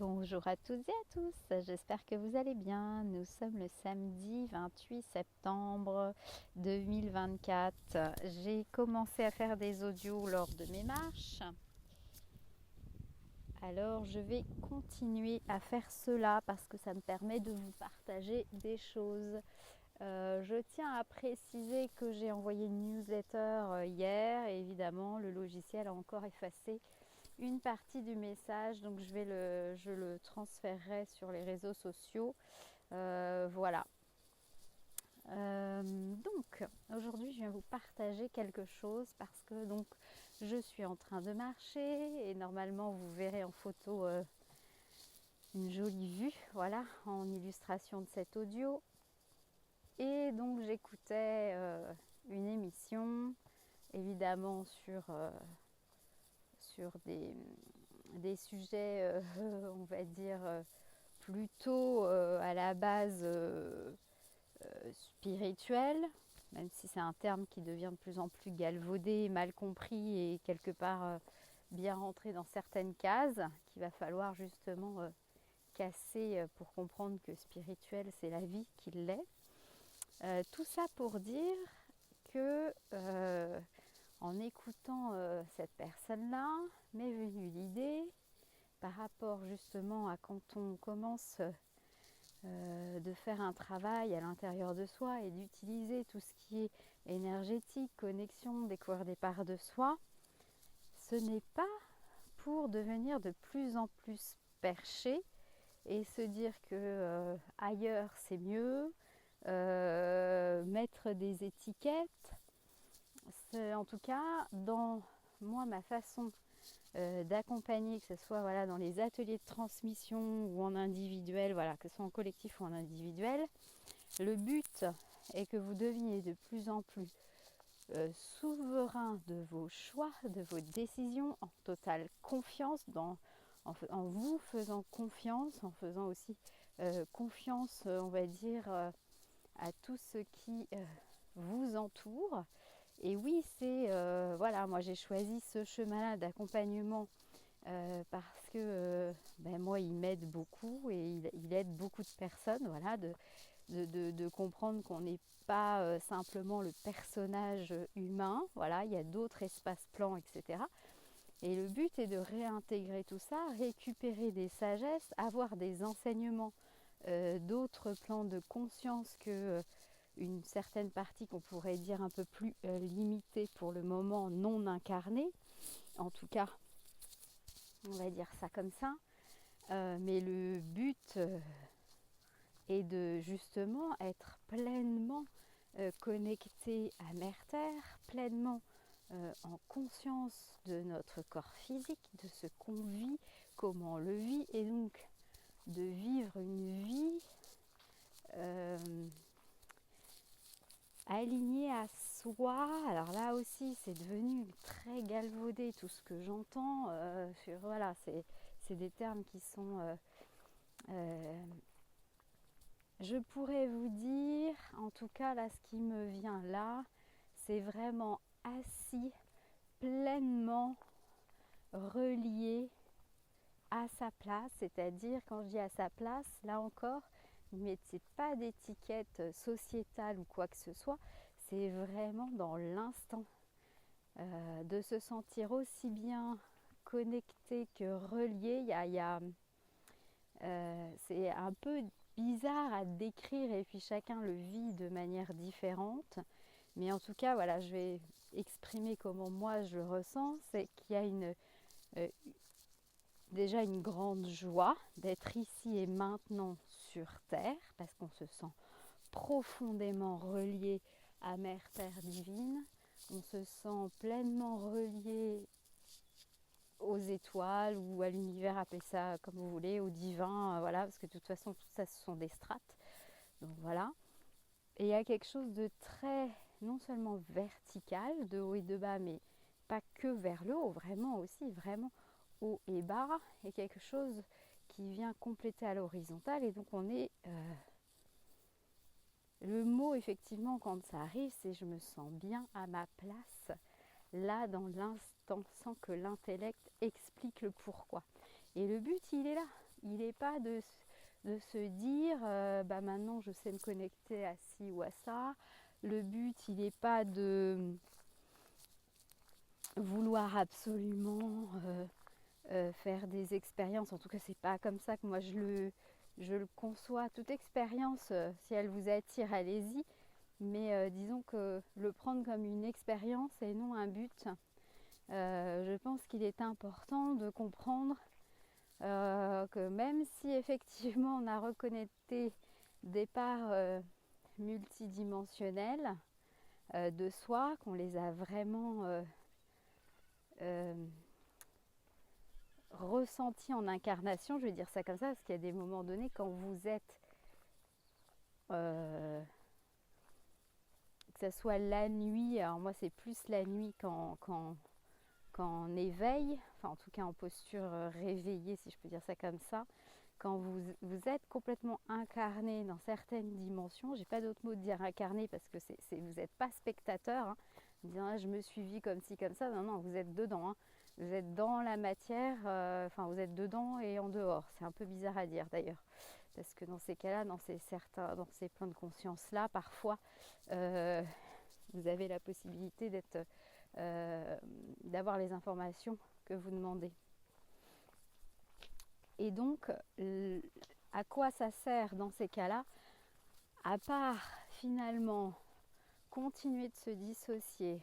Bonjour à toutes et à tous, j'espère que vous allez bien. Nous sommes le samedi 28 septembre 2024. J'ai commencé à faire des audios lors de mes marches. Alors je vais continuer à faire cela parce que ça me permet de vous partager des choses. Je tiens à préciser que j'ai envoyé une newsletter hier et évidemment le logiciel a encore effacé une partie du message, donc je le transférerai sur les réseaux sociaux. Voilà. Donc aujourd'hui je viens vous partager quelque chose parce que donc je suis en train de marcher et normalement vous verrez en photo une jolie vue, voilà, en illustration de cet audio. Et donc j'écoutais une émission évidemment sur des sujets, on va dire, plutôt à la base spirituelle, même si c'est un terme qui devient de plus en plus galvaudé, mal compris et quelque part bien rentré dans certaines cases, qu'il va falloir justement casser pour comprendre que spirituel, c'est la vie qui l'est. Tout ça pour dire que en écoutant cette personne-là, m'est venue l'idée par rapport justement à quand on commence de faire un travail à l'intérieur de soi et d'utiliser tout ce qui est énergétique, connexion, découvrir des parts de soi, ce n'est pas pour devenir de plus en plus perché et se dire que ailleurs c'est mieux, mettre des étiquettes. C'est, en tout cas, dans moi, ma façon d'accompagner, que ce soit voilà, dans les ateliers de transmission ou en individuel, voilà, que ce soit en collectif ou en individuel, le but est que vous deveniez de plus en plus souverain de vos choix, de vos décisions, en totale confiance, en vous faisant confiance, en faisant aussi confiance, on va dire, à tout ce qui vous entoure. Et oui, c'est voilà, moi j'ai choisi ce chemin-là d'accompagnement parce que moi il m'aide beaucoup et il aide beaucoup de personnes, voilà, de comprendre qu'on n'est pas simplement le personnage humain, voilà, il y a d'autres espaces-plans, etc. Et le but est de réintégrer tout ça, récupérer des sagesses, avoir des enseignements d'autres plans de conscience que une certaine partie qu'on pourrait dire un peu plus limitée pour le moment, non incarnée, en tout cas on va dire ça comme ça, mais le but est de justement être pleinement connecté à Mère Terre, pleinement en conscience de notre corps physique, de ce qu'on vit, comment on le vit, et donc de vivre une vie aligné à soi. Alors là aussi c'est devenu très galvaudé tout ce que j'entends sur, voilà, c'est des termes qui sont je pourrais vous dire, en tout cas là ce qui me vient là, c'est vraiment assis, pleinement relié à sa place, c'est-à-dire quand je dis à sa place, là encore, ne mettez pas d'étiquette sociétale ou quoi que ce soit, c'est vraiment dans l'instant de se sentir aussi bien connecté que relié. C'est un peu bizarre à décrire et puis chacun le vit de manière différente. Mais en tout cas, voilà, je vais exprimer comment moi je le ressens. C'est qu'il y a euh, déjà une grande joie d'être ici et maintenant sur Terre parce qu'on se sent profondément relié à Mère Terre divine. On se sent pleinement relié aux étoiles ou à l'univers, appelez ça comme vous voulez, au divin, voilà, parce que de toute façon tout ça ce sont des strates. Donc voilà. Et il y a quelque chose de très, non seulement vertical, de haut et de bas, mais pas que vers le haut, vraiment aussi, vraiment haut et bas, et quelque chose qui vient compléter à l'horizontale. Et donc on est le mot effectivement quand ça arrive, c'est je me sens bien à ma place là dans l'instant sans que l'intellect explique le pourquoi. Et le but il est là, Il n'est pas de se dire maintenant je sais me connecter à ci ou à ça. Le but, il n'est pas de vouloir absolument faire des expériences. En tout cas, c'est pas comme ça que moi je le conçois. Toute expérience, si elle vous attire, allez-y. Mais disons que le prendre comme une expérience et non un but, je pense qu'il est important de comprendre que même si effectivement on a reconnecté des parts multidimensionnelles de soi, qu'on les a vraiment euh, ressenties en incarnation, je vais dire ça comme ça, parce qu'il y a des moments donnés quand vous êtes, que ce soit la nuit, alors moi c'est plus la nuit qu'en éveil, enfin en tout cas en posture réveillée si je peux dire ça comme ça, quand vous êtes complètement incarné dans certaines dimensions, j'ai pas d'autre mot de dire incarné parce que vous n'êtes pas spectateur, hein, dire ah, je me suis vu comme ci comme ça, non non, vous êtes dedans, hein. Vous êtes dans la matière, enfin vous êtes dedans et en dehors, c'est un peu bizarre à dire d'ailleurs, parce que dans ces cas-là, dans ces plans de conscience là, parfois vous avez la possibilité d'avoir les informations que vous demandez. Et donc, à quoi ça sert dans ces cas-là, à part finalement continuer de se dissocier,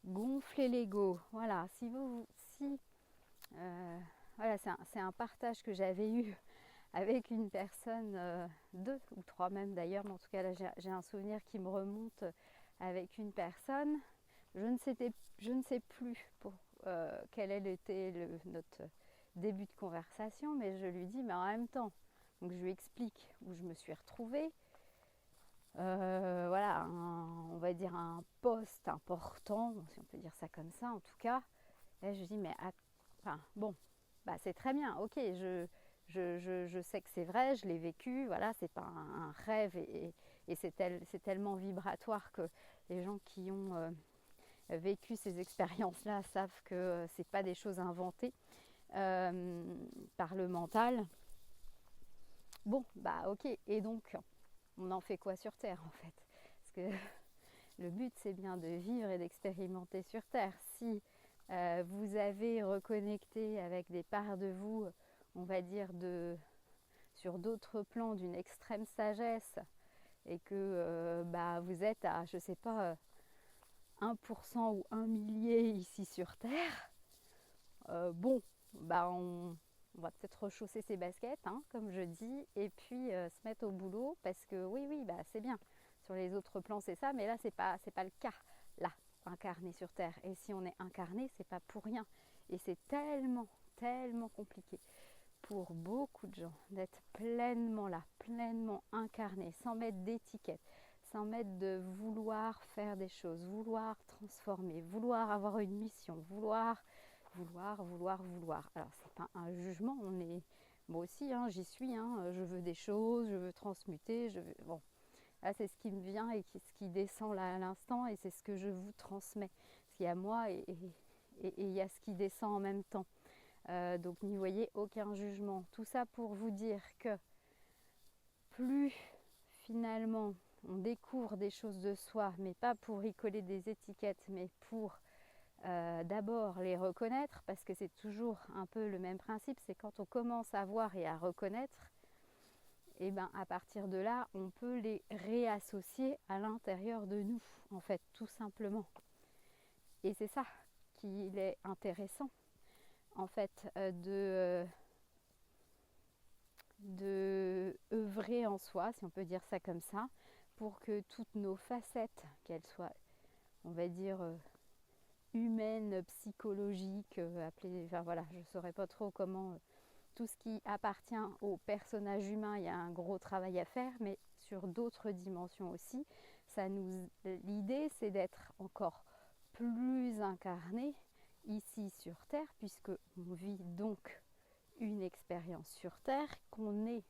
gonfler l'ego. Voilà, voilà, c'est un partage que j'avais eu avec une personne, deux ou trois même d'ailleurs, mais en tout cas là j'ai un souvenir qui me remonte avec une personne. Je ne sais plus quel était notre début de conversation, mais je lui dis, mais en même temps, donc je lui explique où je me suis retrouvée. Voilà, on va dire un poste important, si on peut dire ça comme ça en tout cas. Et je dis, mais enfin, bon, bah, c'est très bien, ok, je sais que c'est vrai, je l'ai vécu, voilà, c'est pas un rêve et c'est tellement vibratoire que les gens qui ont vécu ces expériences-là savent que c'est pas des choses inventées par le mental. Bon, bah ok, et donc on en fait quoi sur Terre en fait? Parce que le but c'est bien de vivre et d'expérimenter sur Terre. Si vous avez reconnecté avec des parts de vous, on va dire sur d'autres plans d'une extrême sagesse et que vous êtes à, je sais pas, 1% ou 1 millier ici sur Terre, bon, on va peut-être rechausser ses baskets, hein, comme je dis, et puis se mettre au boulot, parce que oui, bah, c'est bien. Sur les autres plans, c'est ça, mais là, c'est pas le cas, là, incarné sur Terre. Et si on est incarné, c'est pas pour rien. Et c'est tellement, tellement compliqué pour beaucoup de gens d'être pleinement là, pleinement incarné, sans mettre d'étiquette, sans mettre de vouloir faire des choses, vouloir transformer, vouloir avoir une mission, vouloir. Alors c'est pas un jugement, on est moi aussi, hein, j'y suis, hein, je veux des choses, je veux transmuter, bon. Là c'est ce qui me vient et ce qui descend là à l'instant et c'est ce que je vous transmets. Parce qu'il y a moi et il y a ce qui descend en même temps. Donc n'y voyez aucun jugement. Tout ça pour vous dire que plus finalement on découvre des choses de soi, mais pas pour y coller des étiquettes, mais pour d'abord les reconnaître, parce que c'est toujours un peu le même principe, c'est quand on commence à voir et à reconnaître, et bien à partir de là, on peut les réassocier à l'intérieur de nous, en fait, tout simplement. Et c'est ça qu'il est intéressant, en fait, de œuvrer en soi, si on peut dire ça comme ça, pour que toutes nos facettes, qu'elles soient, on va dire, humaines, psychologiques, enfin voilà, je ne saurais pas trop comment, tout ce qui appartient au personnage humain, il y a un gros travail à faire, mais sur d'autres dimensions aussi, l'idée c'est d'être encore plus incarné ici sur Terre, puisque on vit donc une expérience sur Terre, qu'on est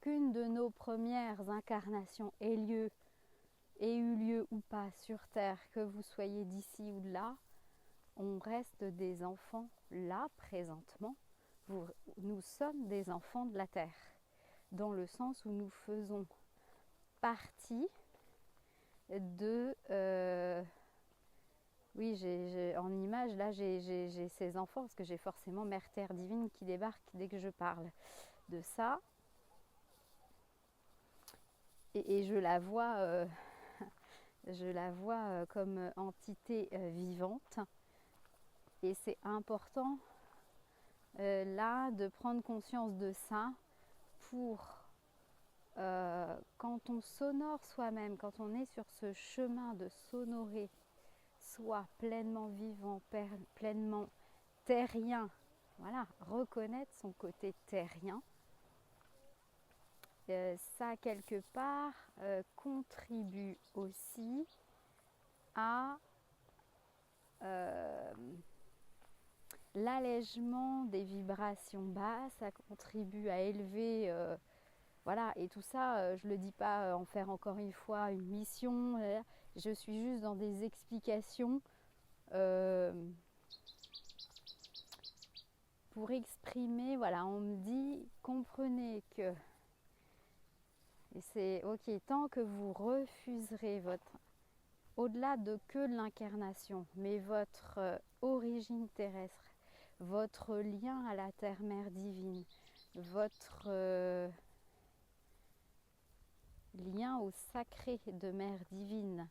qu'une de nos premières incarnations ait lieu ait eu lieu ou pas sur Terre, que vous soyez d'ici ou de là, on reste des enfants là, présentement. Nous sommes des enfants de la Terre, dans le sens où nous faisons partie de... oui, en image, là, j'ai ces enfants, parce que j'ai forcément Mère Terre Divine qui débarque dès que je parle de ça. Et je la vois, comme entité vivante. Et c'est important, là, de prendre conscience de ça pour... quand on s'honore soi-même, quand on est sur ce chemin de s'honorer, soit pleinement vivant, pleinement terrien, voilà, reconnaître son côté terrien, ça quelque part contribue aussi à l'allègement des vibrations basses, ça contribue à élever, voilà, et tout ça, je ne le dis pas en faire encore une fois une mission, je suis juste dans des explications pour exprimer, voilà, on me dit, comprenez que, et c'est ok, tant que vous refuserez votre, au-delà de que l'incarnation, mais votre origine terrestre, votre lien à la terre-mère divine, votre lien au sacré de mère divine,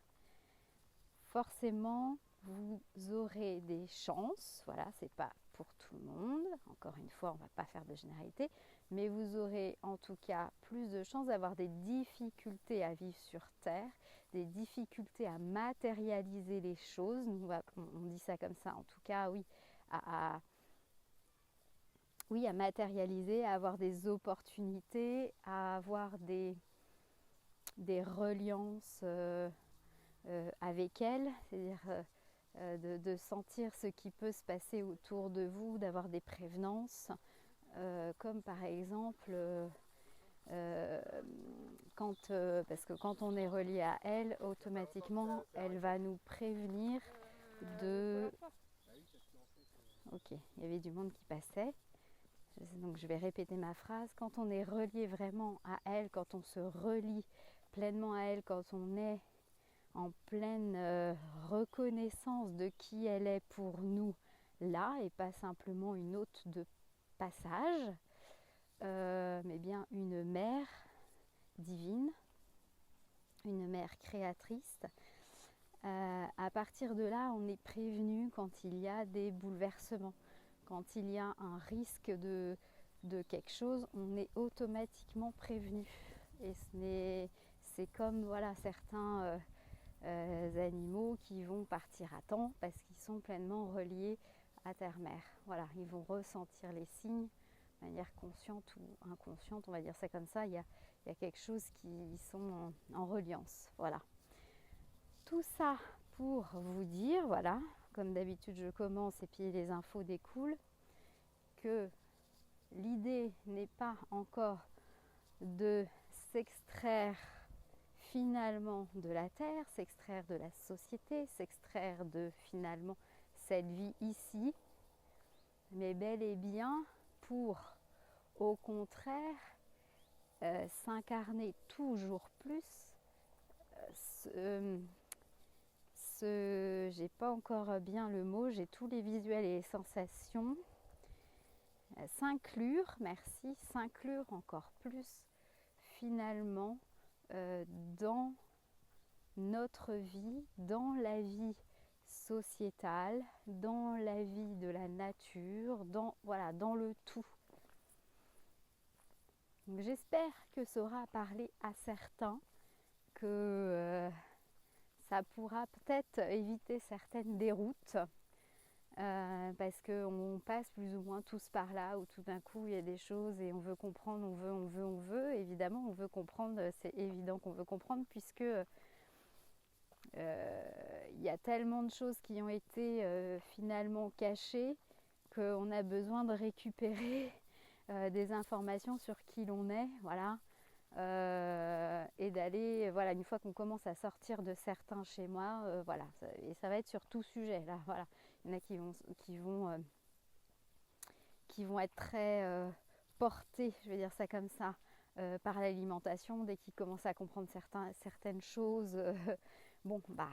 forcément vous aurez des chances, voilà, c'est pas pour tout le monde, encore une fois on va pas faire de généralité, mais vous aurez en tout cas plus de chances d'avoir des difficultés à vivre sur Terre, des difficultés à matérialiser les choses, on dit ça comme ça, en tout cas oui, oui, à matérialiser, à avoir des opportunités, à avoir des reliances avec elle, c'est-à-dire de sentir ce qui peut se passer autour de vous, d'avoir des prévenances, comme par exemple parce que quand on est relié à elle, automatiquement elle va nous prévenir de... Ok, il y avait du monde qui passait, donc je vais répéter ma phrase. Quand on est relié vraiment à elle, quand on se relie pleinement à elle, quand on est en pleine reconnaissance de qui elle est pour nous là, et pas simplement une hôte de passage, mais bien une mère divine, une mère créatrice. À partir de là, on est prévenu quand il y a des bouleversements, quand il y a un risque de quelque chose, on est automatiquement prévenu. Et c'est comme voilà, certains animaux qui vont partir à temps parce qu'ils sont pleinement reliés à terre-mère. Voilà, ils vont ressentir les signes de manière consciente ou inconsciente, on va dire ça comme ça. Il y a quelque chose qui sont en reliance. Voilà. Tout ça pour vous dire, voilà, comme d'habitude je commence et puis les infos découlent, que l'idée n'est pas encore de s'extraire finalement de la terre, s'extraire de la société, s'extraire de finalement cette vie ici, mais bel et bien pour au contraire s'incarner toujours plus, j'ai pas encore bien le mot, j'ai tous les visuels et les sensations, s'inclure, merci, s'inclure encore plus finalement dans notre vie, dans la vie sociétale, dans la vie de la nature, voilà, dans le tout. Donc, j'espère que ça aura parlé à certains, que ça pourra peut-être éviter certaines déroutes, parce qu'on passe plus ou moins tous par là, où tout d'un coup il y a des choses et on veut comprendre, on veut, évidemment on veut comprendre, c'est évident qu'on veut comprendre, puisque il y a tellement de choses qui ont été finalement cachées qu'on a besoin de récupérer des informations sur qui l'on est, voilà. et d'aller, voilà, une fois qu'on commence à sortir de certains schémas, voilà, et ça va être sur tout sujet, là, voilà. Il y en a qui vont être très portés, je vais dire ça comme ça, par l'alimentation, dès qu'ils commencent à comprendre certaines choses, bon, bah,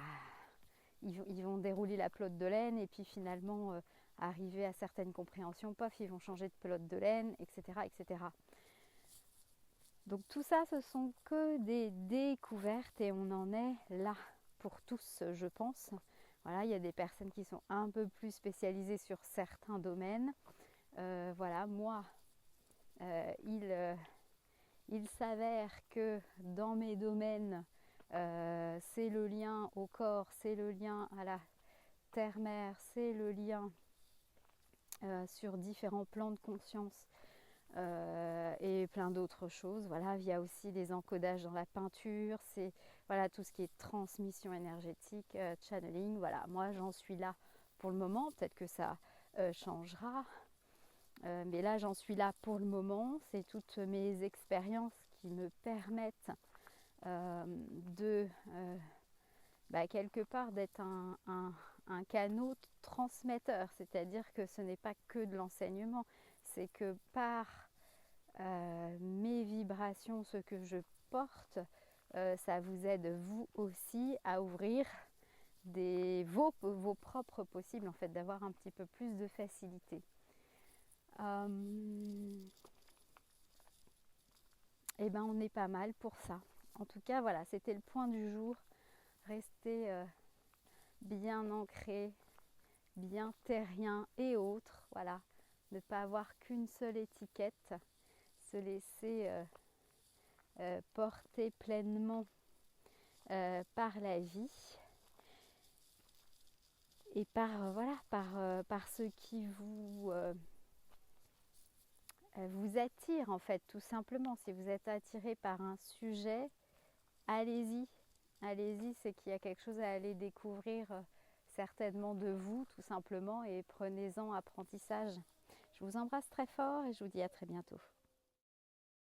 ils vont dérouler la pelote de laine et puis finalement arriver à certaines compréhensions, pof, ils vont changer de pelote de laine, etc., etc. Donc tout ça, ce sont que des découvertes et on en est là pour tous, je pense. Voilà, il y a des personnes qui sont un peu plus spécialisées sur certains domaines. Voilà, moi, il s'avère que dans mes domaines, c'est le lien au corps, c'est le lien à la terre-mère, c'est le lien sur différents plans de conscience et plein d'autres choses. Voilà, il y a aussi des encodages dans la peinture, c'est voilà, tout ce qui est transmission énergétique, channeling. Voilà, moi j'en suis là pour le moment, peut-être que ça changera. Mais là, j'en suis là pour le moment. C'est toutes mes expériences qui me permettent de, quelque part, d'être un canot transmetteur. C'est-à-dire que ce n'est pas que de l'enseignement. C'est que par mes vibrations, ce que je porte, ça vous aide vous aussi à ouvrir vos propres possibles, en fait, d'avoir un petit peu plus de facilité. Et ben on est pas mal pour ça. En tout cas, voilà, c'était le point du jour. Rester bien ancré, bien terrien et autres. Voilà, ne pas avoir qu'une seule étiquette, se laisser porter pleinement par la vie et par ce qui vous attire, en fait, tout simplement. Si vous êtes attiré par un sujet, allez-y. Allez-y, c'est qu'il y a quelque chose à aller découvrir certainement de vous, tout simplement, et prenez-en apprentissage. Je vous embrasse très fort et je vous dis à très bientôt.